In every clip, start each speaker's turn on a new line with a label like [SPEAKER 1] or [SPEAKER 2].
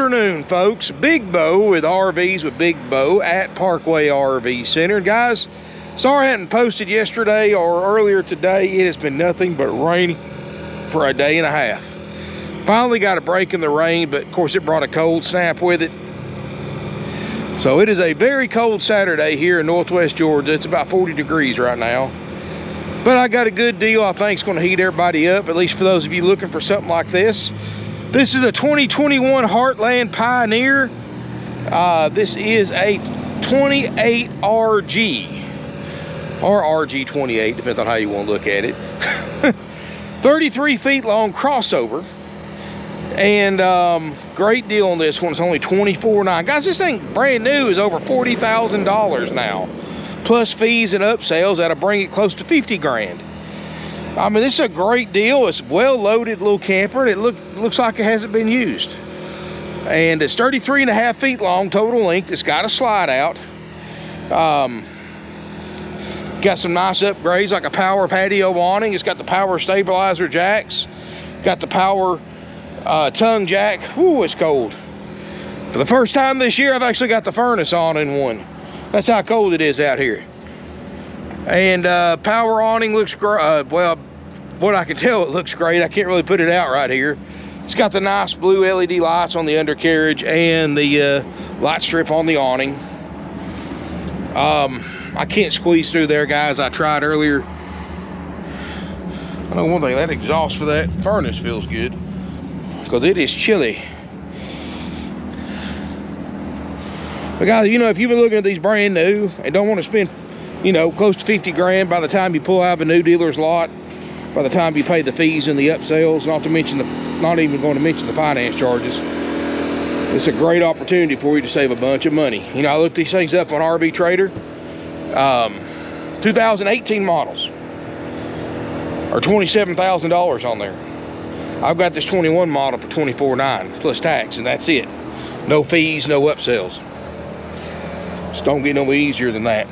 [SPEAKER 1] afternoon, folks. Big Bo with RVs with Big Bo at Parkway RV Center. Guys, sorry I hadn't posted yesterday or earlier today. It has been nothing but rainy for a day and a half. Finally got a break in the rain, but of course it brought a cold snap with it. So it is a very cold Saturday here in Northwest Georgia. It's about 40 degrees right now. But I got a good deal I think it's going to heat everybody up, at least for those of you looking for something like this. This is a 2021 Heartland Pioneer. This is a 28 RG, or RG28, depends on how you want to look at it. 33 feet long crossover. And great deal on this one. It's only $24,900. Guys, this thing brand new is over $40,000 now. Plus fees and upsells, that'll bring it close to 50 grand. I mean, this is a great deal. It's a well-loaded little camper, and it looks like it hasn't been used. And it's 33.5 feet long total length. It's got a slide out. Got some nice upgrades like a power patio awning. It's got the power stabilizer jacks. Got the power tongue jack. Ooh, it's cold. For the first time this year, I've actually got the furnace on in one. That's how cold it is out here. And power awning looks great. Well, what I can tell, it looks great. I can't really put it out right here. It's got the nice blue LED lights on the undercarriage and the light strip on the awning. I can't squeeze through there, guys. I tried earlier. I know one thing, that exhaust for that furnace feels good, because it is chilly. But guys, you know, if you've been looking at these brand new and don't want to spend, you know, close to 50 grand by the time you pull out of a new dealer's lot, by the time you pay the fees and the upsells, not even going to mention the finance charges, it's a great opportunity for you to save a bunch of money. You know, I looked these things up on RV Trader. 2018 models are $27,000 on there. I've got this 21 model for $24,900 plus tax, and that's it. No fees, no upsells. Just don't get no easier than that.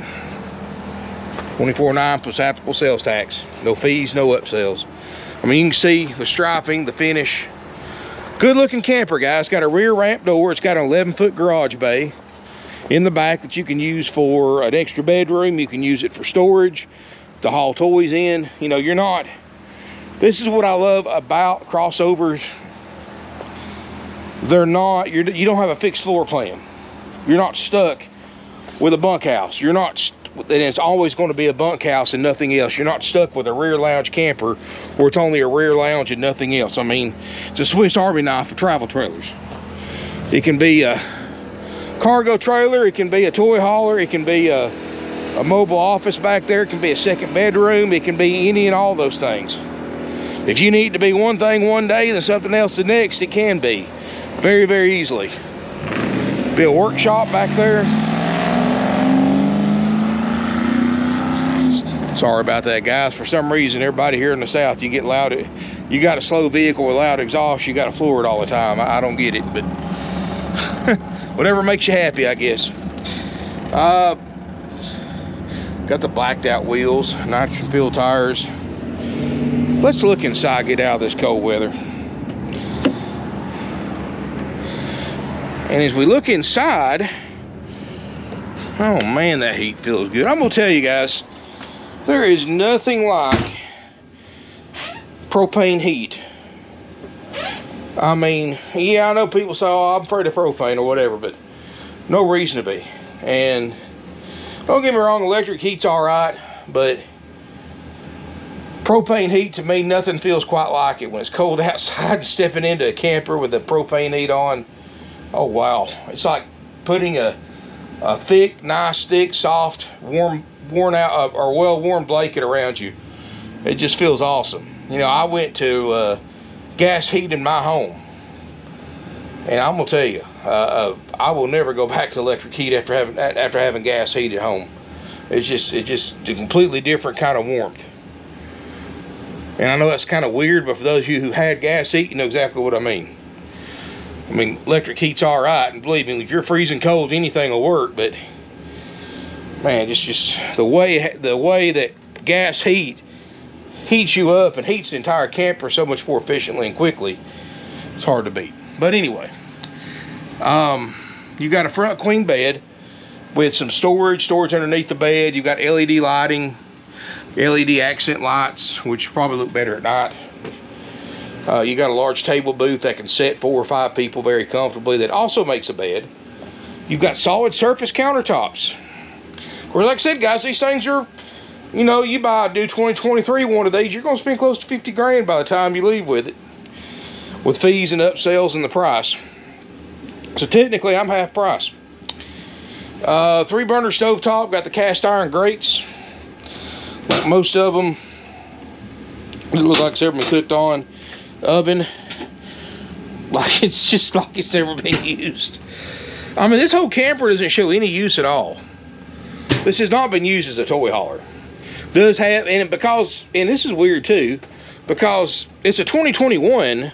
[SPEAKER 1] $24,900 plus applicable sales tax. No fees, no upsells. I mean, you can see the striping, the finish. Good looking camper, guys. It's got a rear ramp door. It's got an 11-foot garage bay in the back that you can use for an extra bedroom. You can use it for storage, to haul toys in. You know, you're not, this is what I love about crossovers. They're not, you don't have a fixed floor plan. You're not stuck with a bunkhouse. You're not, and it's always going to be a bunkhouse and nothing else. You're not stuck with a rear lounge camper where it's only a rear lounge and nothing else. I mean, it's a Swiss Army knife for travel trailers. It can be a cargo trailer, it can be a toy hauler, it can be a mobile office back there, it can be a second bedroom, it can be any and all those things. If you need to be one thing one day and something else the next, it can be very, very easily. Be a workshop back there. Sorry about that, guys. For some reason, everybody here in the South, you get loud, you got a slow vehicle with loud exhaust, you got to floor it all the time. I don't get it, but whatever makes you happy, I guess. Got the blacked out wheels, nitrogen filled tires. Let's look inside, get out of this cold weather. And as we look inside, oh man, that heat feels good. I'm gonna tell you guys, there is nothing like propane heat. I mean, yeah, I know people say, oh, I'm afraid of propane or whatever, but no reason to be. And don't get me wrong, electric heat's all right, but propane heat, to me, nothing feels quite like it when it's cold outside and stepping into a camper with the propane heat on. Oh, wow. It's like putting a thick, nice, thick, soft, worn out, or well-worn blanket around you. It just feels awesome. You know, I went to gas heat in my home, and I'm gonna tell you, I will never go back to electric heat after having gas heat at home. It's just a completely different kind of warmth. And I know that's kind of weird, but for those of you who had gas heat, you know exactly what I mean. I mean, electric heat's all right, and believe me, if you're freezing cold, anything will work. But man, just the way that gas heat heats you up and heats the entire camper so much more efficiently and quickly, it's hard to beat. But anyway, You got a front queen bed with some storage underneath the bed. You've got LED lighting, LED accent lights, which probably look better at night. You got a large table booth that can set 4 or 5 people very comfortably. That also makes a bed. You've got solid surface countertops. Where, like I said, guys, these things are, you know, you buy a new 2023 one of these, you're going to spend close to 50 grand by the time you leave with it, with fees and upsells and the price. So technically, I'm half price. 3-burner stovetop, got the cast iron grates. Like most of them, it looks like it's ever been cooked on. Oven, like it's just like it's never been used. I mean, this whole camper doesn't show any use at all. This has not been used as a toy hauler. Does have, and because, and this is weird too, because it's a 2021,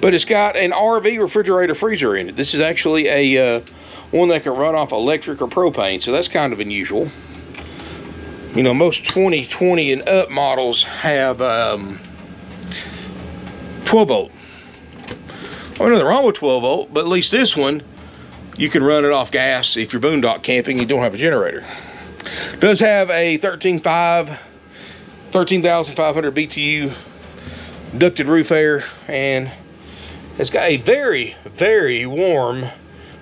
[SPEAKER 1] but it's got an RV refrigerator freezer in it. This is actually a one that can run off electric or propane, so that's kind of unusual. You know, most 2020 and up models have 12 volt. I mean, nothing wrong with 12 volt, but at least this one, you can run it off gas if you're boondock camping and you don't have a generator. It does have a 13,500 BTU ducted roof air, and it's got a very, very warm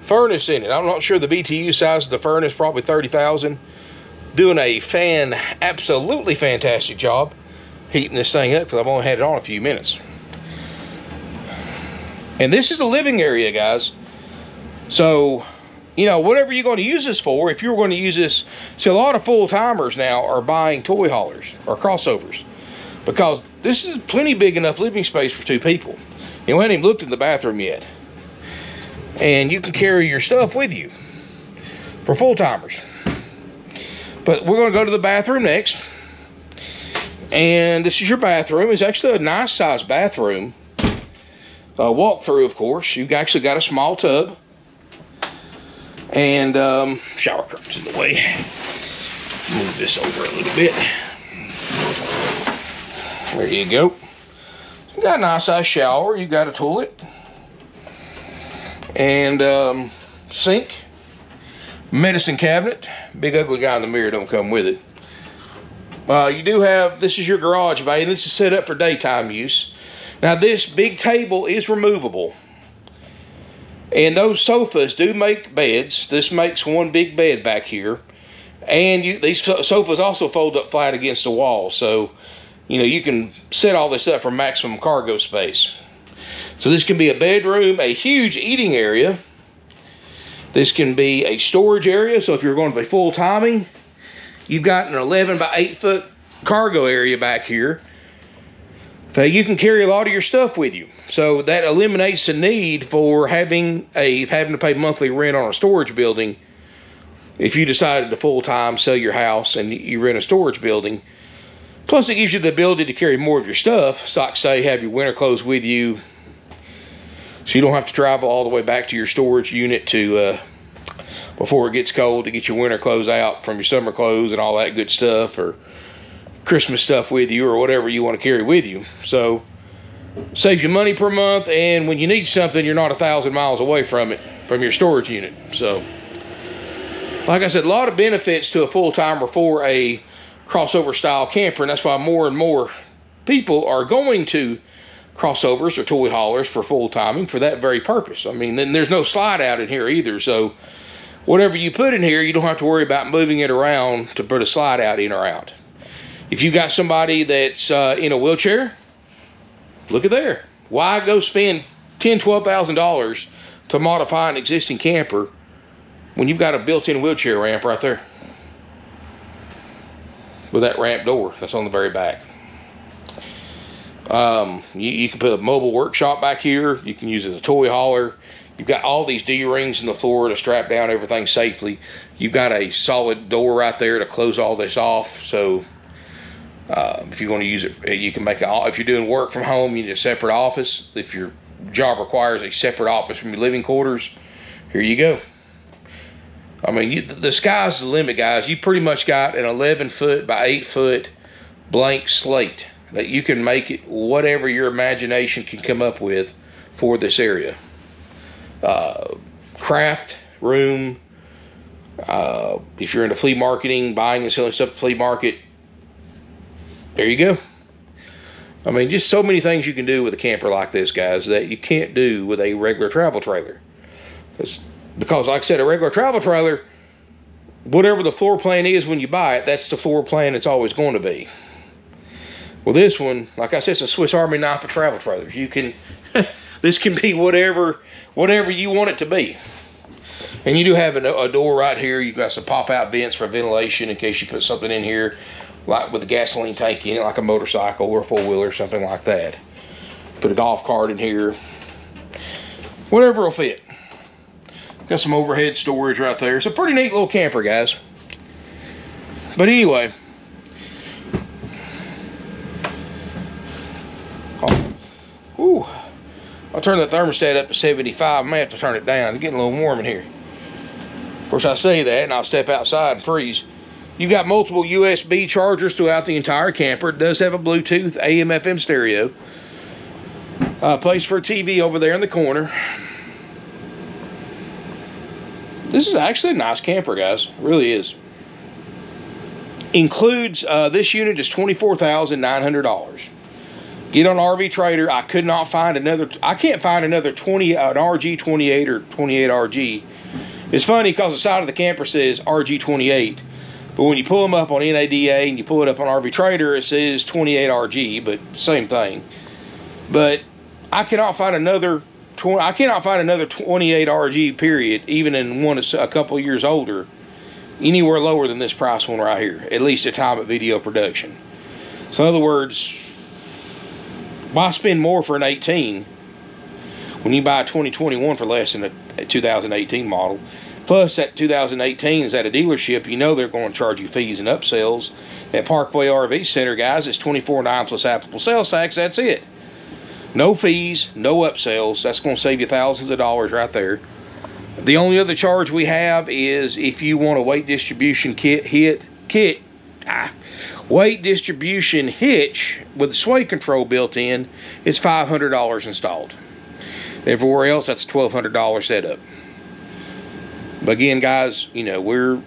[SPEAKER 1] furnace in it. I'm not sure the BTU size of the furnace, probably 30,000. Doing a absolutely fantastic job heating this thing up, because I've only had it on a few minutes. And this is the living area, guys. So, you know, whatever you're going to use this for, if you're going to use this, see, a lot of full-timers now are buying toy haulers or crossovers, because this is plenty big enough living space for 2 people. And we haven't even looked in the bathroom yet. And you can carry your stuff with you for full-timers. But we're going to go to the bathroom next. And this is your bathroom. It's actually a nice sized bathroom. Walk through, of course. You've actually got a small tub. And shower curtains in the way. Move this over a little bit. There you go. You got a nice size shower. You got a toilet. And sink. Medicine cabinet. Big ugly guy in the mirror don't come with it. You do have, this is your garage bay, and this is set up for daytime use. Now this big table is removable. And those sofas do make beds. This makes one big bed back here. And these sofas also fold up flat against the wall. So, you know, you can set all this up for maximum cargo space. So this can be a bedroom, a huge eating area. This can be a storage area. So if you're going to be full timing, you've got an 11 by 8 foot cargo area back here. You can carry a lot of your stuff with you. So that eliminates the need for having to pay monthly rent on a storage building. If you decided to full time sell your house and you rent a storage building. Plus it gives you the ability to carry more of your stuff. So like say, have your winter clothes with you. So you don't have to travel all the way back to your storage unit to before it gets cold to get your winter clothes out from your summer clothes and all that good stuff, or Christmas stuff with you, or whatever you want to carry with you. So saves you money per month, and when you need something, you're not 1,000 miles away from it, from your storage unit. So like I said, a lot of benefits to a full-timer for a crossover style camper, and that's why more and more people are going to crossovers or toy haulers for full timing for that very purpose. I mean, then there's no slide out in here either, so whatever you put in here, you don't have to worry about moving it around to put a slide out in or out. If you got somebody that's in a wheelchair, look at there. Why go spend $10,000, $12,000 to modify an existing camper when you've got a built-in wheelchair ramp right there with that ramp door that's on the very back? You can put a mobile workshop back here. You can use it as a toy hauler. You've got all these D-rings in the floor to strap down everything safely. You've got a solid door right there to close all this off. So if you're going to use it, you can make it. If you're doing work from home, you need a separate office. If your job requires a separate office from your living quarters, here you go. I mean, the sky's the limit, guys. You pretty much got an 11 foot by 8 foot blank slate that you can make it whatever your imagination can come up with for this area. craft room. If you're into flea marketing, buying and selling stuff at the flea market, there you go. I mean, just so many things you can do with a camper like this, guys, that you can't do with a regular travel trailer. Because like I said, a regular travel trailer, whatever the floor plan is when you buy it, that's the floor plan it's always going to be. Well, this one, like I said, it's a Swiss Army knife of travel trailers. You can, this can be whatever you want it to be. And you do have a door right here. You've got some pop-out vents for ventilation in case you put something in here, like with a gasoline tank in it, like a motorcycle or a four-wheeler or something like that. Put a golf cart in here. Whatever will fit. Got some overhead storage right there. It's a pretty neat little camper, guys. But anyway. Ooh. I'll turn the thermostat up to 75. I may have to turn it down. It's getting a little warm in here. Of course, I say that, and I'll step outside and freeze. You've got multiple USB chargers throughout the entire camper. It does have a Bluetooth AM/FM stereo. Place for a TV over there in the corner. This is actually a nice camper, guys. It really is. Includes, this unit is $24,900. Get on RV Trader. I could not find another, I can't find another an RG28 or 28RG. It's funny because the side of the camper says RG28, but when you pull them up on NADA and you pull it up on RV Trader, it says 28RG, but same thing. But I cannot find another 28RG period, even in one a couple of years older, anywhere lower than this price one right here, at least at time of video production. So in other words, why spend more for an 18 when you buy a 2021 for less than a 2018 model? Plus, that 2018 is at a dealership. You know they're going to charge you fees and upsells. At Parkway RV Center, guys, it's $24,900 plus applicable sales tax. That's it. No fees, no upsells. That's going to save you thousands of dollars right there. The only other charge we have is if you want a weight distribution weight distribution hitch with the sway control built in, it's $500 installed. Everywhere else, that's a $1,200 setup. But again, guys, you know, we're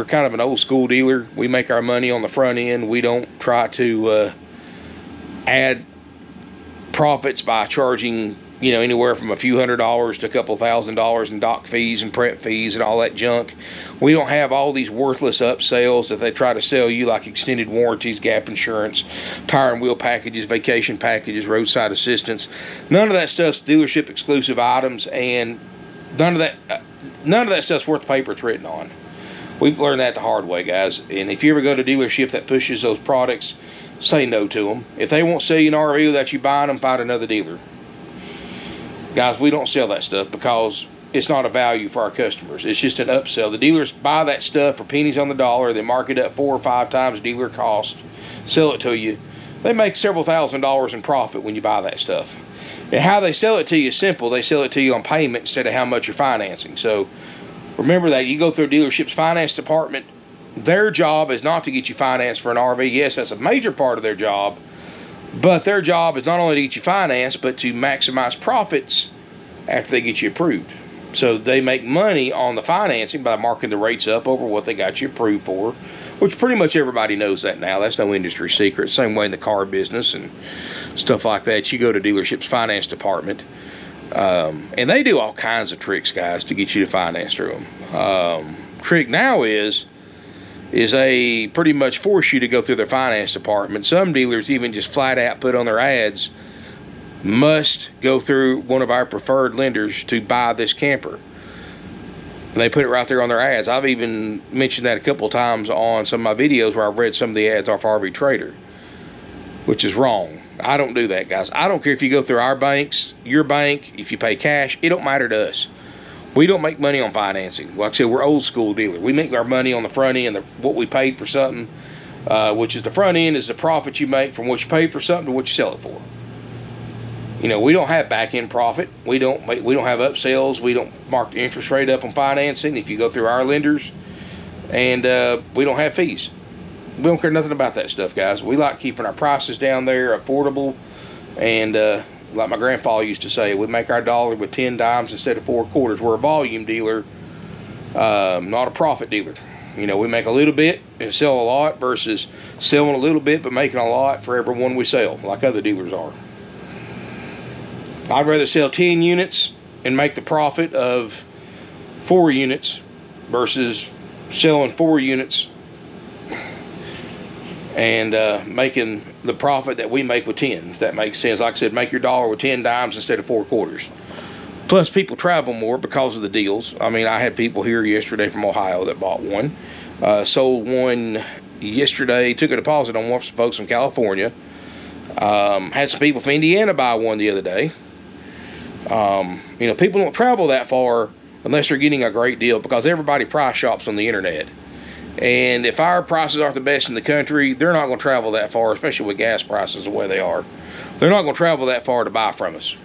[SPEAKER 1] kind of an old school dealer. We make our money on the front end. We don't try to add profits by charging, you know, anywhere from a few $100s to a couple $1,000s in dock fees and prep fees and all that junk. We don't have all these worthless upsells that they try to sell you, like extended warranties, gap insurance, tire and wheel packages, vacation packages, roadside assistance. None of that stuff's dealership exclusive items, and none of that stuff's worth the paper it's written on. We've learned that the hard way, guys. And if you ever go to a dealership that pushes those products, say no to them. If they won't sell you an RV without you buying them, find another dealer. Guys, we don't sell that stuff because it's not a value for our customers. It's just an upsell. The dealers buy that stuff for pennies on the dollar. They mark it up 4 or 5 times dealer cost, sell it to you. They make several $1,000s in profit when you buy that stuff. And how they sell it to you is simple. They sell it to you on payment instead of how much you're financing. So remember that. You go through a dealership's finance department, their job is not to get you financed for an RV. Yes, that's a major part of their job. But their job is not only to get you financed, but to maximize profits after they get you approved. So they make money on the financing by marking the rates up over what they got you approved for, which pretty much everybody knows that now. That's no industry secret. Same way in the car business and stuff like that. You go to dealership's finance department, and they do all kinds of tricks, guys, to get you to finance through them. Trick now is they pretty much force you to go through their finance department. Some dealers even just flat out put on their ads, must go through one of our preferred lenders to buy this camper. And they put it right there on their ads. I've even mentioned that a couple of times on some of my videos where I've read some of the ads off RV Trader, which is wrong. I don't do that, guys. I don't care if you go through our banks, your bank, if you pay cash, it don't matter to us. We don't make money on financing. Like I said, we're old school dealer. We make our money on the front end, what we paid for something, which is the front end is the profit you make from what you paid for something to what you sell it for. You know, we don't have back end profit. We don't have upsells. We don't mark the interest rate up on financing if you go through our lenders, and we don't have fees. We don't care nothing about that stuff, guys. We like keeping our prices down there, affordable, and like my grandfather used to say, we make our dollar with 10 dimes instead of 4 quarters. We're a volume dealer, not a profit dealer. You know, we make a little bit and sell a lot versus selling a little bit but making a lot for every one we sell, like other dealers are. I'd rather sell 10 units and make the profit of 4 units versus selling 4 units and making the profit that we make with 10, if that makes sense. Like I said, make your dollar with 10 dimes instead of 4 quarters. Plus, people travel more because of the deals. I mean, I had people here yesterday from Ohio that bought one. Sold one yesterday, took a deposit on one for some folks from California. Had some people from Indiana buy one the other day. You know, people don't travel that far unless they're getting a great deal, because everybody price shops on the internet. And if our prices aren't the best in the country, they're not going to travel that far, especially with gas prices the way they are. They're not going to travel that far to buy from us.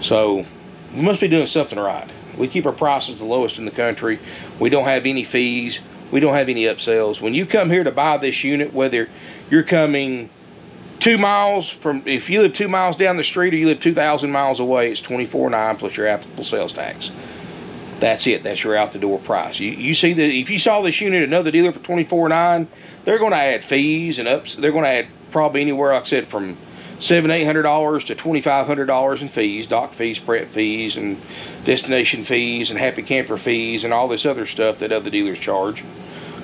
[SPEAKER 1] So we must be doing something right. We keep our prices the lowest in the country. We don't have any fees. We don't have any upsells. When you come here to buy this unit, whether you're coming 2 miles from, if you live 2 miles down the street or you live 2,000 miles away, it's $24.09 plus your applicable sales tax. That's it. That's your out the door price. You see that if you saw this unit at another dealer for $24.09, they're going to add fees and ups. They're going to add probably anywhere, like I said, from $700-800 to $2,500 in fees, dock fees, prep fees, and destination fees, and happy camper fees, and all this other stuff that other dealers charge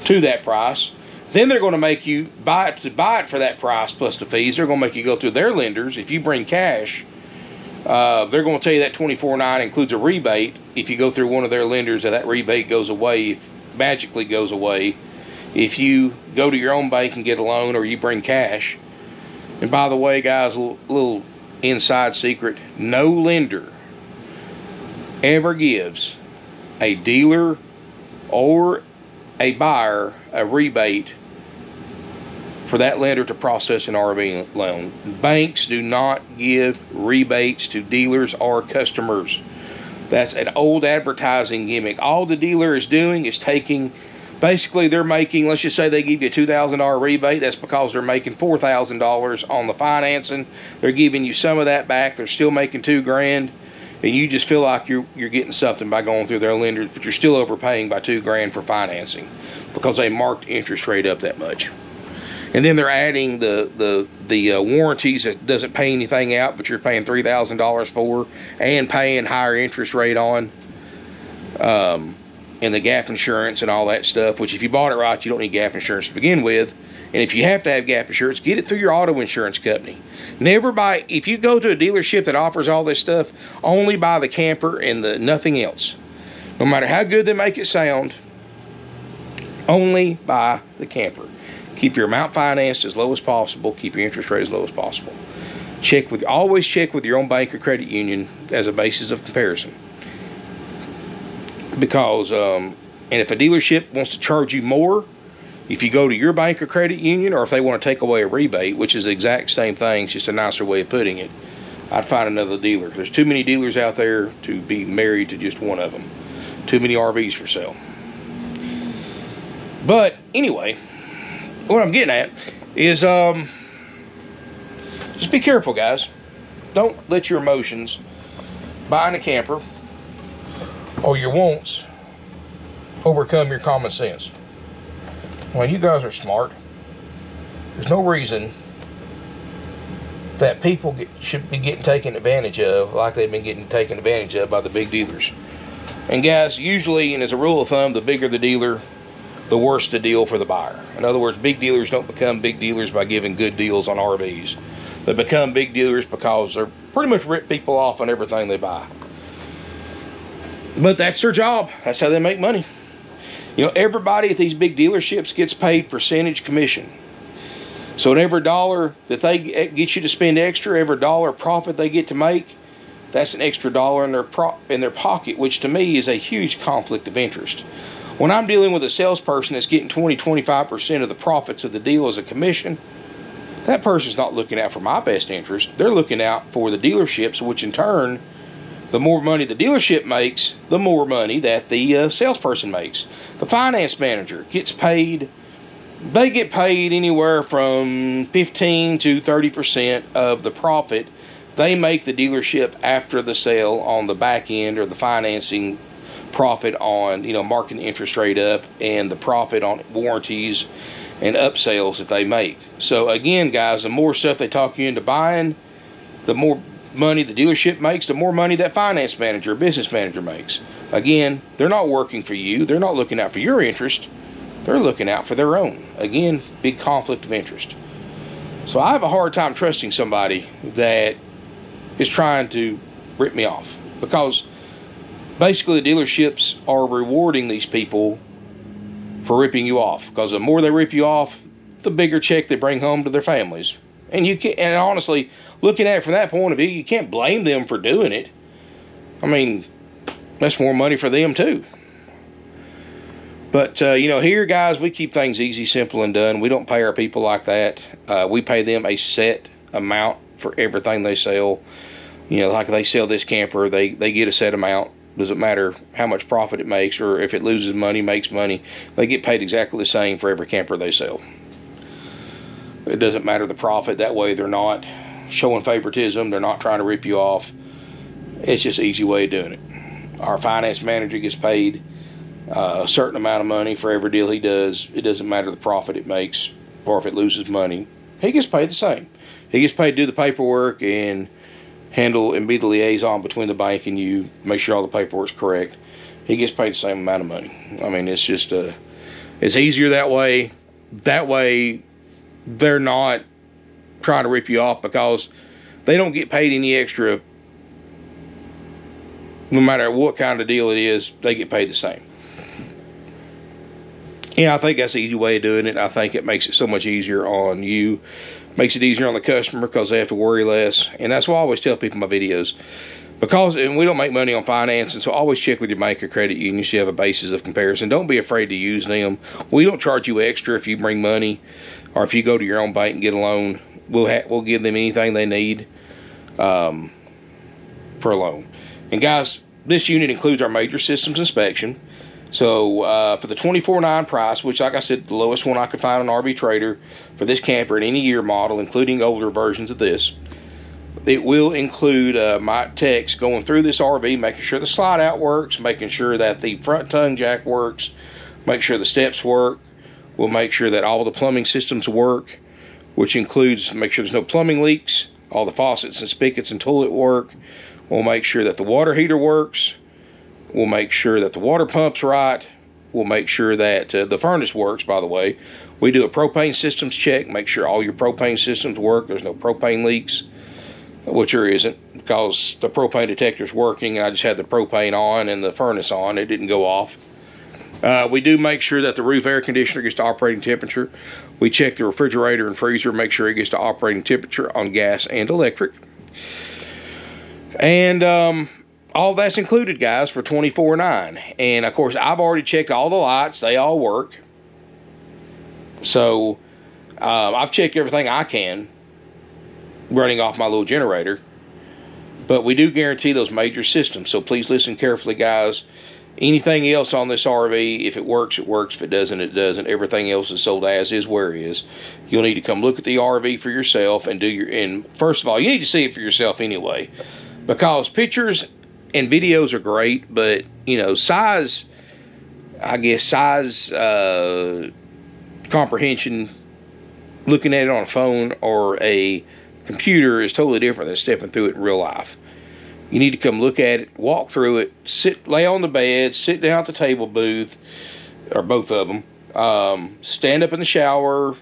[SPEAKER 1] to that price. Then they're going to make you buy it for that price plus the fees. They're going to make you go through their lenders. If you bring cash, they're going to tell you that $24.09 includes a rebate. If you go through one of their lenders, that rebate goes away, magically goes away. If you go to your own bank and get a loan, or you bring cash. And by the way, guys, a little inside secret, no lender ever gives a dealer or a buyer a rebate for that lender to process an RV loan. Banks do not give rebates to dealers or customers. That's an old advertising gimmick. All the dealer is doing is taking, basically they're making, let's just say they give you a $2,000 rebate. That's because they're making $4,000 on the financing. They're giving you some of that back. They're still making $2,000, and you just feel like you're getting something by going through their lenders, but you're still overpaying by $2,000 for financing because they marked interest rate up that much. And then they're adding the warranties that doesn't pay anything out, but you're paying $3,000 for, and paying higher interest rate on, and the gap insurance and all that stuff, which if you bought it right, you don't need gap insurance to begin with. And if you have to have gap insurance, get it through your auto insurance company. Never buy, if you go to a dealership that offers all this stuff, only buy the camper and the nothing else. No matter how good they make it sound, only buy the camper. Keep your amount financed as low as possible. Keep your interest rate as low as possible. Always check with your own bank or credit union as a basis of comparison. Because, and if a dealership wants to charge you more, if you go to your bank or credit union, or if they want to take away a rebate, which is the exact same thing, it's just a nicer way of putting it, I'd find another dealer. There's too many dealers out there to be married to just one of them. Too many RVs for sale. But anyway, what I'm getting at is just be careful, guys. Don't let your emotions buying a camper or your wants overcome your common sense. When you guys are smart, there's no reason that people should be getting taken advantage of like they've been getting taken advantage of by the big dealers. And guys, usually, and as a rule of thumb, the bigger the dealer, the worse the deal for the buyer. In other words, big dealers don't become big dealers by giving good deals on RVs. They become big dealers because they're pretty much rip people off on everything they buy. But that's their job. That's how they make money. You know, everybody at these big dealerships gets paid percentage commission. So in every dollar that they get you to spend extra, every dollar profit they get to make, that's an extra dollar in their pocket, which to me is a huge conflict of interest. When I'm dealing with a salesperson that's getting 20-25% of the profits of the deal as a commission, that person's not looking out for my best interest. They're looking out for the dealerships, which in turn, the more money the dealership makes, the more money that the salesperson makes. The finance manager gets paid, they get paid anywhere from 15 to 30% of the profit they make the dealership after the sale on the back end, or the financing profit on, you know, marking the interest rate up, and the profit on warranties and upsells that they make. So again, guys, the more stuff they talk you into buying, the more money the dealership makes, the more money that finance manager or business manager makes. Again, they're not working for you. They're not looking out for your interest. They're looking out for their own. Again, big conflict of interest. So I have a hard time trusting somebody that is trying to rip me off, because basically the dealerships are rewarding these people for ripping you off, because the more they rip you off, the bigger check they bring home to their families. And you can't, and honestly, looking at it from that point of view, you can't blame them for doing it. I mean, that's more money for them too. But, you know, here, guys, we keep things easy, simple, and done. We don't pay our people like that. We pay them a set amount for everything they sell. You know, like they sell this camper, they get a set amount. Doesn't matter how much profit it makes, or if it loses money, makes money. They get paid exactly the same for every camper they sell. It doesn't matter the profit. That way they're not showing favoritism. They're not trying to rip you off. It's just an easy way of doing it. Our finance manager gets paid a certain amount of money for every deal he does. It doesn't matter the profit it makes, or if it loses money. He gets paid the same. He gets paid to do the paperwork and handle and be the liaison between the bank and you, make sure all the paperwork's correct. He gets paid the same amount of money. I mean, it's just it's easier that way. That way they're not trying to rip you off, because they don't get paid any extra. No matter what kind of deal it is, they get paid the same. Yeah, I think that's the easy way of doing it. I think it makes it so much easier on you. Makes it easier on the customer, because they have to worry less. And that's why I always tell people in my videos. Because, and we don't make money on finance, and so always check with your bank or credit union so you have a basis of comparison. Don't be afraid to use them. We don't charge you extra if you bring money, or if you go to your own bank and get a loan. We'll give them anything they need for a loan. And guys, this unit includes our major systems inspection. So for the $24,900 price, which, like I said, the lowest one I could find on RV Trader for this camper in any year model, including older versions of this, it will include my techs going through this RV, making sure the slide out works, making sure that the front tongue jack works, make sure the steps work. We'll make sure that all the plumbing systems work, which includes make sure there's no plumbing leaks, all the faucets and spigots and toilet work. We'll make sure that the water heater works. We'll make sure that the water pump's right. We'll make sure that the furnace works, by the way. We do a propane systems check, make sure all your propane systems work. There's no propane leaks, which there isn't, because the propane detector's working, and I just had the propane on and the furnace on. It didn't go off. We do make sure that the roof air conditioner gets to operating temperature. We check the refrigerator and freezer, make sure it gets to operating temperature on gas and electric. And all that's included, guys, for $24,900. And of course, I've already checked all the lights. They all work. So I've checked everything I can running off my little generator. But we do guarantee those major systems. So please listen carefully, guys. Anything else on this RV, if it works, it works. If it doesn't, it doesn't. Everything else is sold as is, where it is. You'll need to come look at the RV for yourself and and first of all, you need to see it for yourself anyway. Because pictures and videos are great, but, you know, size comprehension, looking at it on a phone or a computer is totally different than stepping through it in real life. You need to come look at it, walk through it, lay on the bed, sit down at the table booth, or both of them, stand up in the shower,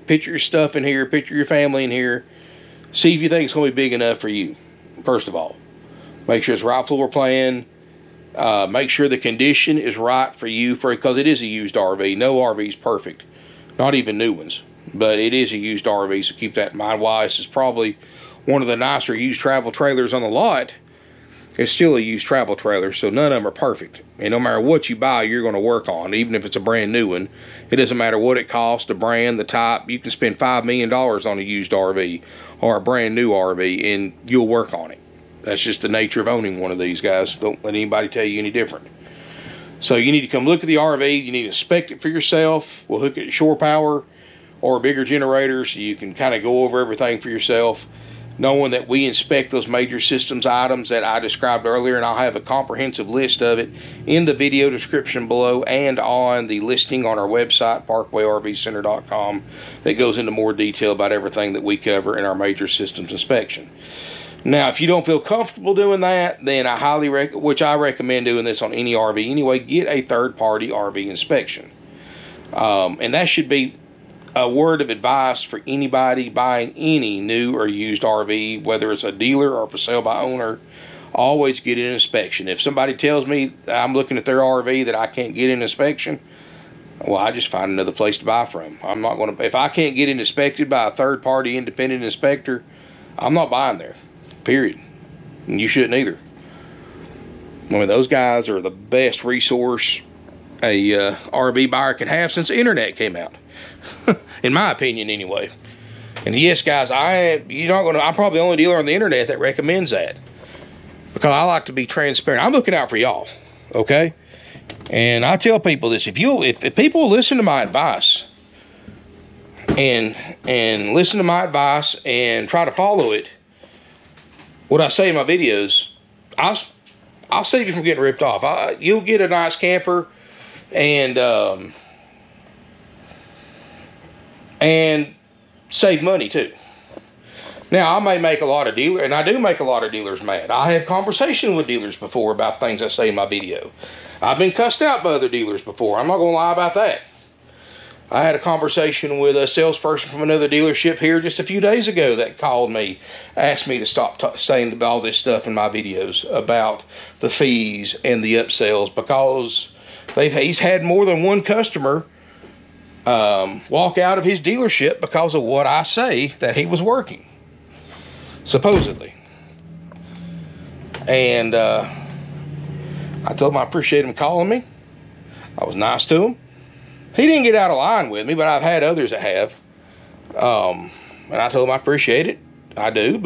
[SPEAKER 1] picture your stuff in here, picture your family in here, see if you think it's going to be big enough for you, first of all. Make sure it's right floor plan. Make sure the condition is right for you, because it is a used RV. No RV is perfect, not even new ones. But it is a used RV, so keep that in mind. While this is probably one of the nicer used travel trailers on the lot, it's still a used travel trailer, so none of them are perfect. And no matter what you buy, you're going to work on, even if it's a brand new one. It doesn't matter what it costs, the brand, the type. You can spend $5 million on a used RV or a brand new RV, and you'll work on it. That's just the nature of owning one of these, guys. Don't let anybody tell you any different. So you need to come look at the RV. You need to inspect it for yourself. We'll hook it to shore power or a bigger generator so you can kind of go over everything for yourself. knowing that we inspect those major systems items that I described earlier, and I'll have a comprehensive list of it in the video description below and on the listing on our website, parkwayrvcenter.com, that goes into more detail about everything that we cover in our major systems inspection. Now, if you don't feel comfortable doing that, then I highly recommend, which I recommend doing this on any RV anyway, get a third-party RV inspection. And that should be a word of advice for anybody buying any new or used RV, whether it's a dealer or for sale by owner. Always get an inspection. If somebody tells me I'm looking at their RV that I can't get an inspection, well, I just find another place to buy from. I'm not going to, if I can't get it inspected by a third-party independent inspector, I'm not buying there, period. And you shouldn't either. I mean, those guys are the best resource a RV buyer can have since the internet came out. In my opinion, anyway. And yes, guys, I'm probably the only dealer on the internet that recommends that, because I like to be transparent. I'm looking out for y'all, okay? And I tell people this: if people listen to my advice and listen to my advice and try to follow it, what I say in my videos, I'll save you from getting ripped off. You'll get a nice camper and save money too. Now, I may make a lot of dealers, and I do make a lot of dealers mad. I have conversations with dealers before about things I say in my video. I've been cussed out by other dealers before. I'm not going to lie about that. I had a conversation with a salesperson from another dealership here just a few days ago that called me, asked me to stop saying about all this stuff in my videos about the fees and the upsells, because he's had more than one customer walk out of his dealership because of what I say that he was working, supposedly. And I told him I appreciate him calling me. I was nice to him. He didn't get out of line with me, but I've had others that have. And I told him I appreciate it. I do,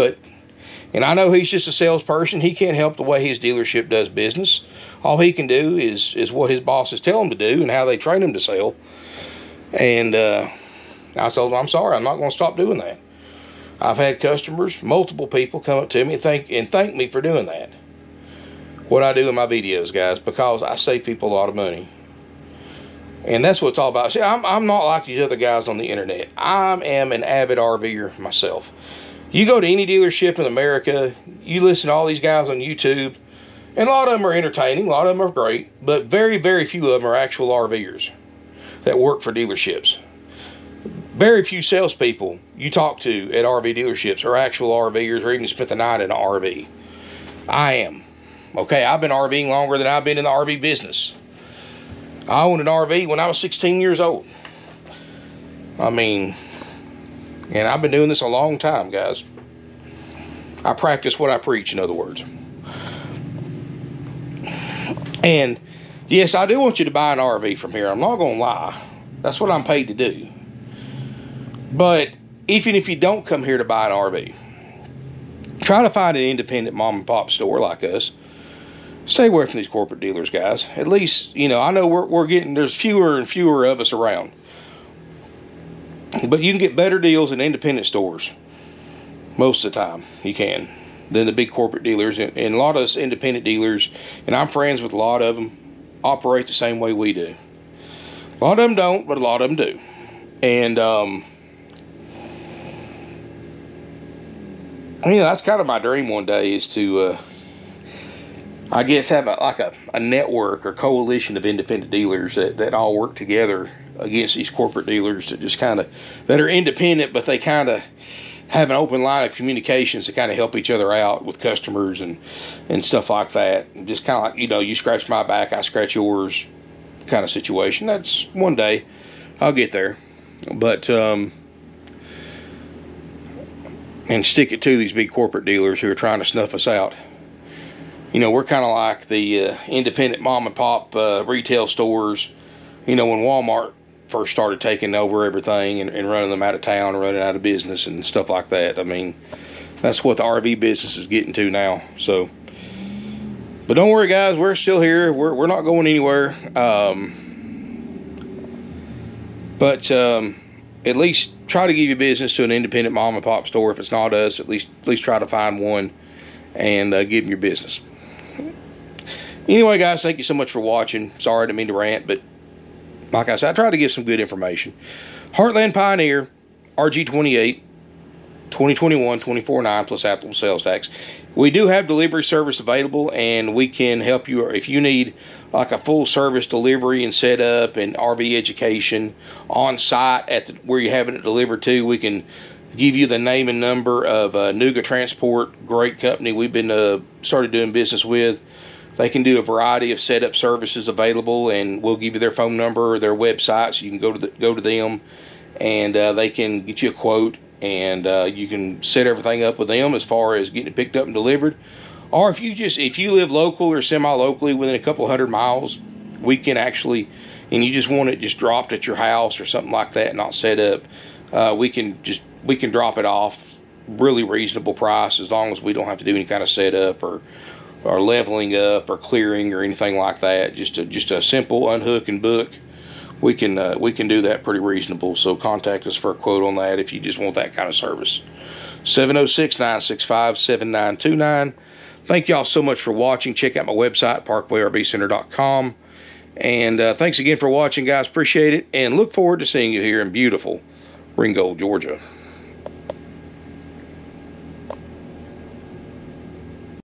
[SPEAKER 1] and I know he's just a salesperson. He can't help the way his dealership does business. All he can do is what his bosses tell him to do and how they train him to sell. And I told him, I'm sorry, I'm not going to stop doing that. I've had customers, multiple people, come up to me and thank me for doing that. What I do in my videos, guys, because I save people a lot of money. And that's what it's all about. See, I'm not like these other guys on the internet. I am an avid RVer myself. You go to any dealership in America, you listen to all these guys on YouTube, and a lot of them are entertaining, a lot of them are great, but very, very few of them are actual RVers that work for dealerships. Very few salespeople you talk to at RV dealerships are actual RVers or even spent the night in an RV. I am. Okay, I've been RVing longer than I've been in the RV business. I owned an RV when I was 16 years old. I mean, and I've been doing this a long time, guys. I practice what I preach, in other words. And yes, I do want you to buy an RV from here. I'm not going to lie. That's what I'm paid to do. But even if you don't come here to buy an RV, try to find an independent mom and pop store like us. Stay away from these corporate dealers, guys. At least, you know, I know we're getting, there's fewer and fewer of us around. But you can get better deals in independent stores. Most of the time, you can. Than the big corporate dealers. And a lot of us independent dealers, and I'm friends with a lot of them, operate the same way we do. A lot of them don't, but a lot of them do. And, you know, that's kind of my dream one day, is to, I guess, have a network or coalition of independent dealers that all work together against these corporate dealers that just kind of, that are independent, but they kind of have an open line of communications to kind of help each other out with customers and stuff like that. And just kind of like, you know, you scratch my back, I scratch yours kind of situation. That's one day I'll get there. But, and stick it to these big corporate dealers who are trying to snuff us out. You know, we're kind of like the independent mom and pop retail stores. You know, when Walmart first started taking over everything and running them out of town and running out of business and stuff like that. I mean, that's what the RV business is getting to now. So, but don't worry, guys, we're still here. We're not going anywhere. at least try to give your business to an independent mom and pop store. If it's not us, at least try to find one and give them your business. Anyway, guys, thank you so much for watching. Sorry I didn't mean to rant, but like I said, I tried to give some good information. Heartland Pioneer, RG28, 2021, 24.9 plus applicable sales tax. We do have delivery service available, and we can help you if you need like a full service delivery and setup and RV education on site at where you're having it delivered to. We can give you the name and number of Nuga Transport, great company we've been started doing business with. They can do a variety of setup services available, and we'll give you their phone number or their website, so you can go to them, and they can get you a quote, and you can set everything up with them as far as getting it picked up and delivered. Or if you live local or semi-locally within a couple 100 miles, we can actually, and you just want it just dropped at your house or something like that, not set up, we can drop it off really reasonable price, as long as we don't have to do any kind of setup or leveling up or clearing or anything like that. Just a simple unhook and book. We can do that pretty reasonable. So contact us for a quote on that if you just want that kind of service. 706-965-7929. Thank y'all so much for watching. Check out my website, parkwayrvcenter.com. And thanks again for watching, guys. Appreciate it, and look forward to seeing you here in beautiful Ringgold, Georgia.